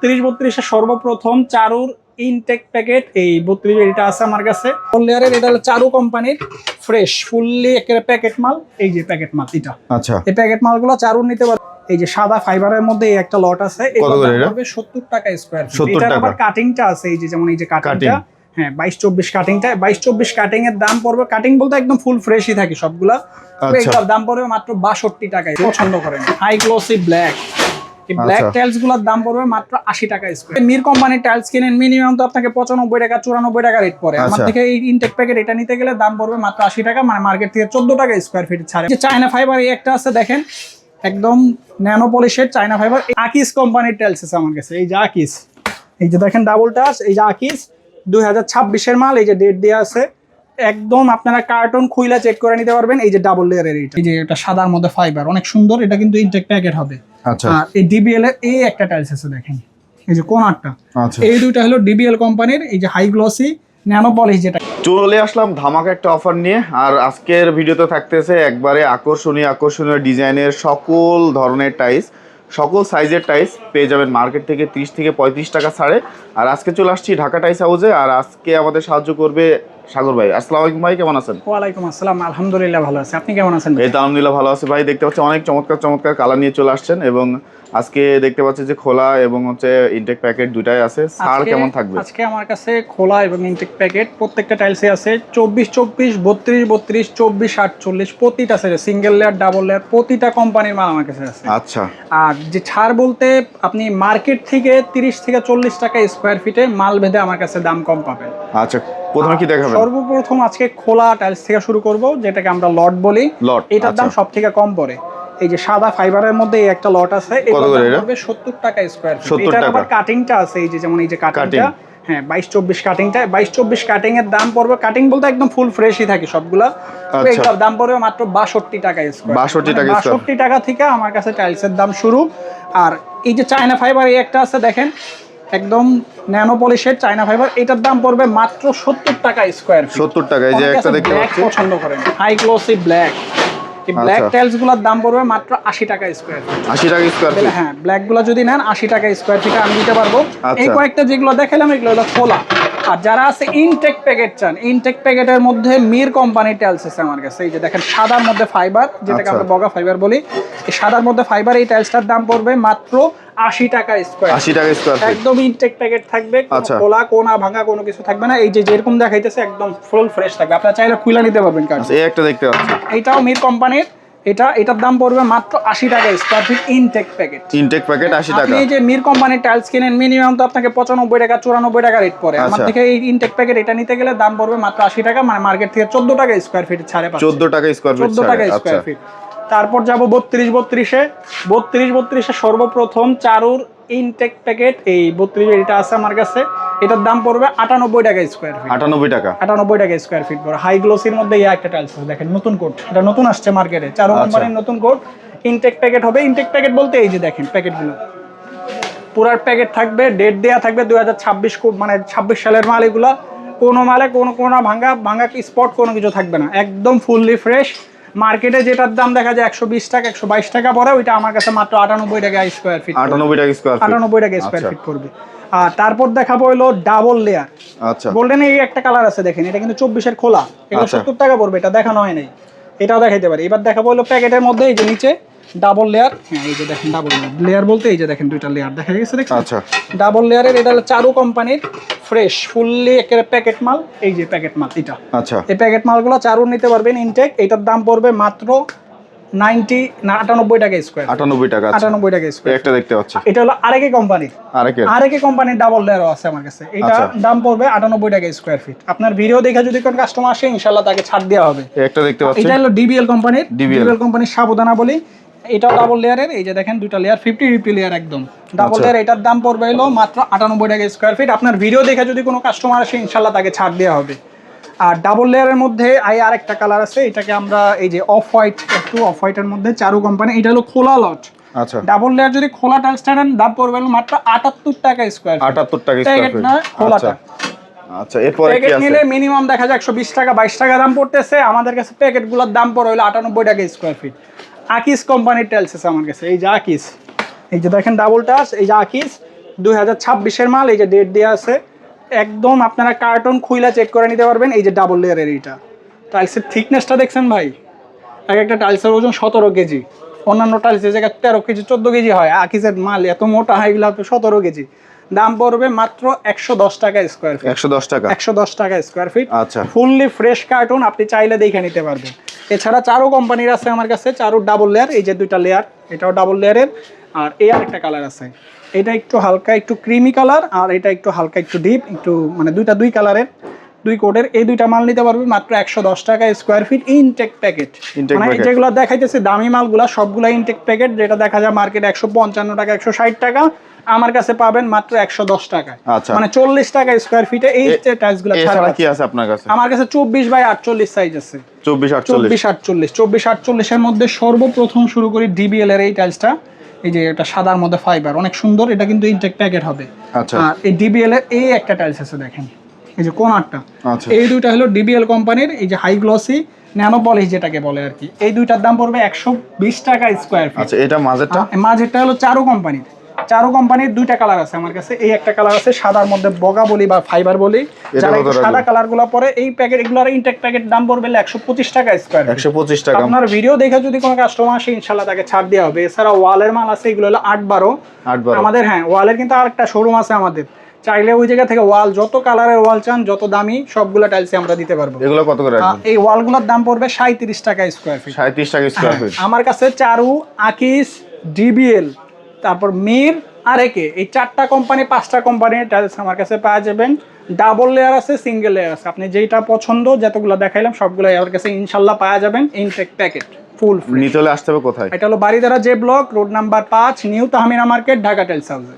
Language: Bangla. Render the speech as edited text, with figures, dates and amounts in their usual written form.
32 সর্বপ্রথম চারুর ইনটেক প্যাকেট এই 32 এটা আছে আমার কাছে। লেয়ারের এটা হলো চারু কোম্পানির ফ্রেশ ফুললি একেবারে প্যাকেট মাল। এই যে প্যাকেট মাল এটা, আচ্ছা এই প্যাকেট মালগুলো চারুর নিতে পারবে। এই যে সাদা ফাইবারের মধ্যে এই একটা লট আছে, কত করে এটা? 70 টাকা স্কয়ার ফিট। 70 এটার টাকা। আবার কাটিংটা আছে, এই যে যেমন এই যে কাটিংটা, হ্যাঁ 22-24 কাটিংটা, 22-24 কাটিং এর দাম পড়বে, কাটিং বলতে একদম ফুল ফ্রেশই থাকে সবগুলা। এগুলোর দাম পড়বে মাত্র 62 টাকায়। পছন্দ করেন হাই গ্লসি ব্ল্যাক, এই ব্ল্যাক টাইলস গুলোর দাম পড়বে মাত্র 80 টাকা স্কয়ার। মির কোম্পানির টাইলস কিনেন মিনিমাম তো আপনাকে 95 টাকা 94 টাকা রেট পড়ে। আমার থেকে এই ইনটেক প্যাকেট এটা নিতে গেলে দাম পড়বে মাত্র 80 টাকা, মানে মার্কেট থেকে 14 টাকা স্কয়ার ফিট ছাড়ে। যে চায়না ফাইবার এই একটা আছে দেখেন, একদম ন্যানো পলিশের চায়না ফাইবার। আকিস কোম্পানির টাইলস আছে আমার কাছে। এই যে আকিস, এই যে দেখেন ডাবল টাচ, এই যে আকিস 2026 এর মাল, এই যে ডেট দেওয়া আছে। একদম আপনারা কার্টন খুইলা চেক করে নিতে পারবেন। এই যে ডাবল লেয়ারের এই যে এটা সাদার মধ্যে ফাইবার, অনেক সুন্দর। এটা কিন্তু ইনটেক প্যাকেট হবে। আচ্ছা, আর এই ডিবিএল এর এই একটা টাইলস আছে দেখেন, এই যে কোনারটা। আচ্ছা, এই দুইটা হলো ডিবিএল কোম্পানির এই যে হাই গ্লসি ন্যানো পলিশ যেটা। চলে আসলাম ধামাকা একটা অফার নিয়ে। আর আজকের ভিডিওতে থাকতেছে একবারে আকর্ষণীয় ডিজাইনের সকল ধরনের টাইলস, সকল সাইজের টাইলস পেয়ে যাবেন মার্কেট থেকে 30 থেকে 35 টাকা ছাড়ে। আর আজকে চলে আসছি ঢাকা টাইলস হাউসে। আর আজকে আমাদের সাহায্য করবে সাগর ভাই। আসসালামু আলাইকুম ভাই, কেমন আছেন? ওয়ালাইকুম আসসালাম, আলহামদুলিল্লাহ ভালো আছি। আপনি কেমন আছেন? এই তো আলহামদুলিল্লাহ ভালো আছি ভাই। দেখতে পাচ্ছি অনেক চমৎকার কালার নিয়ে চলে আসছেন, এবং আজকে দেখতে পাচ্ছি যে খোলা এবং হচ্ছে ইনটেক প্যাকেট দুটাই আছে। ছাড় কেমন থাকবে? আজকে আমার কাছে খোলা এবং ইনটেক প্যাকেট প্রত্যেকটা টাইলসে আছে 24-24, 32-32, 24-48 প্রতিটা আছে, সিঙ্গেল লেয়ার ডাবল লেয়ার প্রতিটা কোম্পানির মাল আমার কাছে আছে। আচ্ছা, আর যে ছাড় বলতে আপনি মার্কেট থেকে 30 থেকে 40 টাকা স্কয়ার ফিটে মাল ভেদে আমার কাছে দাম কম পাবেন। আচ্ছা, প্রথমে কি দেখাবেন? সর্বপ্রথম আজকে খোলা টাইলস থেকে শুরু করব, যেটাকে আমরা লট বলি। লট, এটার দাম সব থেকে কম পড়ে। এই যে সাদা ফাইবারের মধ্যে এই একটা লট আছে, কত করে এটা? 70 টাকা স্কয়ার ফিট। 70 এটার টাকা। আবার কাটিংটা আছে, এই যে যেমন এই যে কাটিংটা, হ্যাঁ 22-24 কাটিংটা, 22-24 কাটিং এর দাম পড়বে, কাটিং বলতে একদম ফুল ফ্রেশই থাকে সবগুলা। এটার দাম পড়বে মাত্র 62 টাকা স্কয়ার। 62 টাকা থেকে আমার কাছে টাইলসের দাম শুরু। আর এই যে চায়না ফাইবার এই একটা আছে দেখেন, একদম ন্যানো পলিশের চায়না ফাইবার, এটার দাম পড়বে মাত্র 70 টাকা স্কয়ার ফিট। 70 টাকা। এই যে একটা দেখতে পাচ্ছি, পছন্দ করেন হাই গ্লসি ব্ল্যাক, এই ব্ল্যাক টাইলস গুলোর দাম পড়বে মাত্র 80 টাকা স্কয়ার ফিট। 80 টাকা স্কয়ার ফিট। হ্যাঁ, ব্ল্যাক গুলো যদি নেন 80 টাকা স্কয়ার ফিটে আমি দিতে পারবো। এই কয়েকটা যেগুলো দেখালাম এগুলো হলো খোলা। আর যারা আছে ইনটেক প্যাকেট চান, ইনটেক প্যাকেটের মধ্যে মির কোম্পানির টাইলস আছে আমার কাছে। এই যে দেখেন সাদার মধ্যে ফাইবার, যেটাকে আমরা বগা ফাইবার বলি, এই সাদার মধ্যে ফাইবার এই টাইলসটার দাম পড়বে মাত্র 80 টাকা স্কয়ার। 80 টাকা স্কয়ার ফিট। একদম ইনটেক প্যাকেট থাকবে, খোলা কোনা ভাঙা কোনো কিছু থাকবে না। এই যে যেরকম দেখাইতেছে একদম ফুল ফ্রেশ থাকবে, আপনারা চাইলে খুলে নিতে পারবেন। এই একটা দেখতে পাচ্ছি, এটাও মির কোম্পানির। এটার দাম পড়বে মাত্র 80 টাকা square feet intake packet. Intake packet 80 টাকা। আপনি যে মির কোম্পানির টাইলস কিনেন মিনিমাম তো আপনাকে 95 টাকা 94 টাকা রেট পড়ে। আমার থেকে এই ইনটেক প্যাকেট এটা নিতে গেলে দাম পড়বে মাত্র 80 টাকা, মানে মার্কেট থেকে 14 টাকা স্কয়ার ফিট ছাড়ে পাচ্ছেন। 14 টাকা স্কয়ার ফিট। 14 টাকা স্কয়ার ফিট। তারপর যাব 32-32 সর্বপ্রথম চারুর ইনটেক প্যাকেট এই 32 এটা আছে আমার কাছে। এটার দাম পড়বে 98 টাকা স্কয়ার ফিট। 98 টাকা। 98 টাকা স্কয়ার ফিট পড়ে। হাই গ্লোসির মধ্যে এই একটা টাইলস আছে দেখেন, নতুন কোড, এটা নতুন আসছে মার্কেটে, চারু কোম্পানির নতুন কোড। ইনটেক প্যাকেট হবে। ইনটেক প্যাকেট বলতে এই যে দেখেন প্যাকেটগুলো পুরার প্যাকেট থাকবে, ডেট দেয়া থাকবে 2026, মানে 26 সালের মাল। এগুলা কোনো মালে কোনো ভাঙা স্পট কোনো কিছু থাকবে না, একদম ফুললি ফ্রেশ। মার্কেটে যেটার দাম দেখা যায় 120 টাকা 122 টাকা পড়ে, ওইটা আমার কাছে মাত্র 98 টাকা স্কয়ার ফিট। 98 টাকা স্কয়ার ফিট। 98 টাকা স্কয়ার ফিট পড়বে। আর তারপর দেখাবো হলো ডাবল লেয়ার। আচ্ছা, গোল্ডেন এই একটা কালার আছে দেখেন, এটা কিন্তু 24 এর খোলা, এটা 70 টাকা পড়বে। এটা দেখানো হয় নাই, এটাও দেখাইতে পারি। এবার দেখাবো হলো প্যাকেটের মধ্যে এই যে নিচে ডাবল লেয়ার। হ্যাঁ, এই যে দেখেন ডাবল লেয়ার বলতে এই যে দেখেন দুইটা লেয়ার দেখা গেছে দেখছেন। আচ্ছা, ডাবল লেয়ারের এটা হলো চারু কোম্পানির ফ্রেশ ফুললি একেবারে প্যাকেট মাল। এই যে প্যাকেট মাল এটা। আচ্ছা, এই প্যাকেট মালগুলো চারু নিতে পারবেন ইনটেক। এটার দাম পড়বে মাত্র 98 টাকা স্কয়ার। 98 টাকা। 98 টাকা স্কয়ার। একটা দেখতে পাচ্ছি, এটা হলো আরেকে কোম্পানির। আরেকে কোম্পানির ডাবল লেয়ারও আছে আমার কাছে। এটা দাম পড়বে 98 টাকা স্কয়ার ফিট। আপনার ভিডিও দেখে যদি কোন কাস্টমার আসে ইনশাআল্লাহ তাকে ছাড় দেওয়া হবে। একটা দেখতে পাচ্ছি, এটা হলো ডিবিএল কোম্পানির। ডিবিএল কোম্পানির সাবধানা বলি। এটাও ডাবল লেয়ারের। এই যে দেখেন দুইটা লেয়ার 50 রুপি লেয়ার একদম ডাবল লেয়ার। এটার দাম পড়বে হলো মাত্র 98 টাকা স্কয়ার ফিট। আপনার ভিডিও দেখে যদি কোনো কাস্টমার আসে ইনশাআল্লাহ তাকে ছাড় দেওয়া হবে। আর ডাবল লেয়ারের মধ্যে আরেকটা কালার আছে, এটাকে আমরা এই যে অফ হোয়াইট, একটু অফ হোয়াইটের মধ্যে চারু কোম্পানি। এটা হলো খোলা লট। আচ্ছা, ডাবল লেয়ার যদি খোলা টাইলসটা নেন দাম পড়বে মাত্র 78 টাকা স্কয়ার ফিট। 78 টাকা স্কয়ার ফিট খোলাটা। আচ্ছা, এরপর কি আছে? নিলে মিনিমাম দেখা যায় 120 টাকা 22 টাকা দাম পড়তেছে। আমাদের কাছে প্যাকেটগুলোর দাম পড়ে হলো 98 টাকা স্কয়ার ফিট। আকিস কোম্পানির টাইলস আছে আমার কাছে। এই যে আকিস, এই যে দেখেন ডাবল টাচ, এই যে আকিস 2026-এর মাল, এই যে ডেট দেওয়া আছে, একদম আপনারা কার্টন খুইলা চেক করে নিতে পারবেন। এই যে ডাবল লেয়ারের এইটা টাইলসের থিকনেসটা দেখছেন ভাই, এক একটা টাইলসের ওজন 17 কেজি, অন্যান্য টাইলসের জায়গায় 13 কেজি 14 কেজি হয়, আকিজের মাল এত মোটা হয়, এগুলো 17 কেজি। দাম পড়বে মাত্র 110 টাকা স্কোয়ার ফিট। 110 টাকা, 110 টাকা স্কোয়ার ফিট। আচ্ছা, ফুললি ফ্রেশ কার্টুন, আপনি চাইলে দেখে নিতে পারবেন। এছাড়া চারু কোম্পানির আছে আমার কাছে, চারু ডাবল লেয়ার, এই যে দুইটা লেয়ার, এটাও ডাবল লেয়ারের। আর এই আরেকটা কালার আছে, এটা একটু হালকা একটু ক্রিমি কালার, আর এটা একটু হালকা একটু ডিপ, একটু মানে দুইটা দুই কালারের, দুই কোডের। এই দুইটা মাল নিতে পারবে মাত্র 110 টাকা স্কোয়ার ফিট, ইনটেক প্যাকেট। মানে যেগুলো দেখাইতেছে দামি মালগুলা সবগুলা ইনটেক প্যাকেট, যেটা দেখা যায় মার্কেটে 155 টাকা 160 টাকা, আমার কাছে পাবেন মাত্র 110 টাকায়। মানে 40 টাকা স্কোয়ার ফিটে এই টাইলসগুলো ছাড়া। কি আছে আপনার কাছে? আমার কাছে 24x48 সাইজ আছে। 24x48 এর মধ্যে সর্বপ্রথম শুরু করি ডিবিএল এর এই টাইলসটা। এই যে এটা সাদার মধ্যে ফাইবার, অনেক সুন্দর, এটা কিন্তু ইনটেক প্যাকেট হবে। আচ্ছা, আর এই ডিবিএল এর এই একটা টাইলস আছে দেখেন, এই যে কোনারটা, আচ্ছা, এই দুইটা হলো ডিবিএল কোম্পানির, এই যে হাই গ্লসি ন্যানো পলিশ যেটাকে বলে আর কি। এই দুইটার দাম পড়বে 120 টাকা স্কোয়ার ফিট। আচ্ছা, এটা মাঝেরটা? মাঝেরটা হলো চারু কোম্পানির। চারু কোম্পানির দুইটা কালার আছে আমার কাছে, এই একটা কালার আছে সাদার মধ্যে বগা বলি বা ফাইবার বলি, যারা সাদা কালার গুলো পরে এই প্যাকেট, এগুলোর ইনটেক প্যাকেট দাম পড়বে 125 টাকা স্কোয়ার। 125 টাকা। আপনার ভিডিও দেখে যদি কোনো কাস্টমার আসে ইনশাআল্লাহ তাকে ছাড় দেওয়া হবে। এছাড়া ওয়ালের মাল আছে, এগুলো হলো 8-12 আমাদের। হ্যাঁ, ওয়ালের কিন্তু আরেকটা শোরুম আছে আমাদের, চাইলে ওই জায়গা থেকে ওয়াল যত কালারের ওয়াল চান, যত দামি সবগুলো টাইলস আমরা দিতে পারবো। এগুলো কত করে রাখবেন? এই ওয়ালগুলোর দাম পড়বে 37 টাকা স্কোয়ার ফিট। 37 টাকা স্কোয়ার ফিট। আমার কাছে চারু, আকিস, ডিবিএল, তারপর মির আর একে, এই 4টা কোম্পানি 5টা কোম্পানির টাইলস আমার কাছে পাওয়া যাবেন। ডাবল লেয়ার আছে, সিঙ্গেল লেয়ার আছে, আপনি যেটা পছন্দ, যতগুলো দেখাইলাম সবগুলো আমার কাছে ইনশাল্লাহ পাওয়া যাবেন। ইনটেক প্যাকেট ফুল। নিতে হলে আসতে হবে কোথায়? এটা হলো Baridhara J block, road number 5, new Tahmina market, Dhaka tiles house.